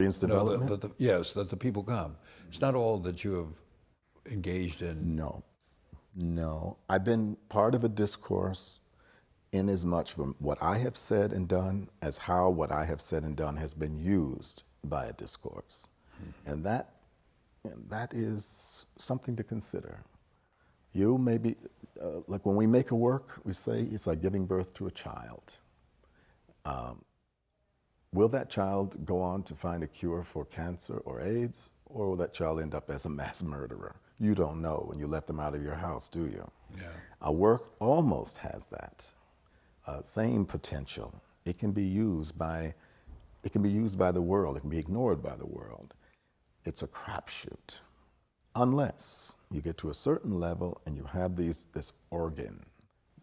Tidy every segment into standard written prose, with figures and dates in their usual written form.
No, development? yes, that the people come. It's not all that you have engaged in. No, no. I've been part of a discourse in as much from what I have said and done as how what I have said and done has been used by a discourse. And that is something to consider. You maybe, like when we make a work, we say it's like giving birth to a child. Will that child go on to find a cure for cancer or AIDS, or will that child end up as a mass murderer? You don't know when you let them out of your house, do you? Yeah. Our work almost has that same potential. It can be used by the world. It can be ignored by the world. It's a crapshoot, unless you get to a certain level and you have this organ,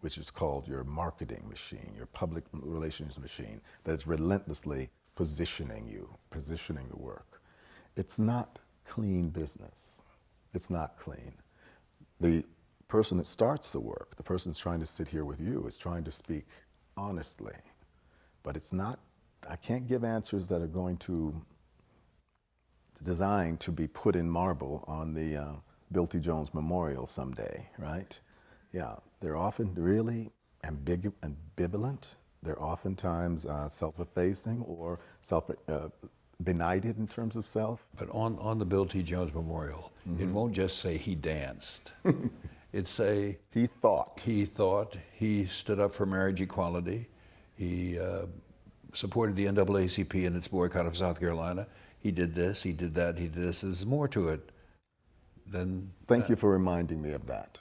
which is called your marketing machine, your public relations machine, that is relentlessly positioning the work. It's not clean business. It's not clean. The person that starts the work, the person that's trying to sit here with you, is trying to speak honestly. But it's not, I can't give answers that are going to, designed to be put in marble on the Bill T. Jones Memorial someday, right? Yeah, they're often really ambivalent. They're oftentimes self-effacing or benighted in terms of self. But on the Bill T. Jones Memorial, it won't just say he danced. It say He thought. He stood up for marriage equality. He supported the NAACP in its boycott of South Carolina. He did this, he did that, he did this. There's more to it than Thank you for reminding me of that.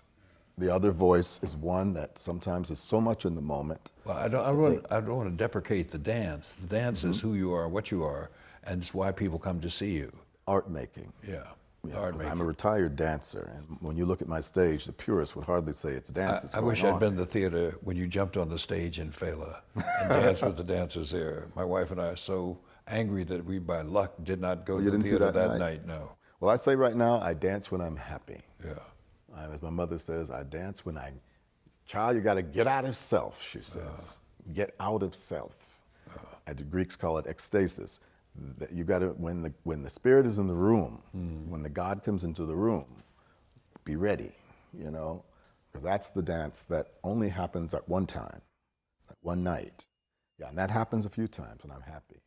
The other voice is one that sometimes is so much in the moment. Well, I don't want to deprecate the dance. The dance is who you are, what you are, and it's why people come to see you. Art making. Yeah. Yeah, Art 'cause making. I'm a retired dancer, and when you look at my stage, the purists would hardly say it's dance that's I going wish on. I'd been in the theater when you jumped on the stage in Fela and danced with the dancers there. My wife and I are so angry that we, by luck, did not go to the didn't see theater that that night? night. No. Well, I say right now, I dance when I'm happy. Yeah. As my mother says, I dance when child, you got to get out of self, she says. Get out of self. And the Greeks call it ecstasis. That you got to, when the spirit is in the room, when the God comes into the room, be ready, you know, because that's the dance that only happens at one time, at one night. Yeah, and that happens a few times when I'm happy.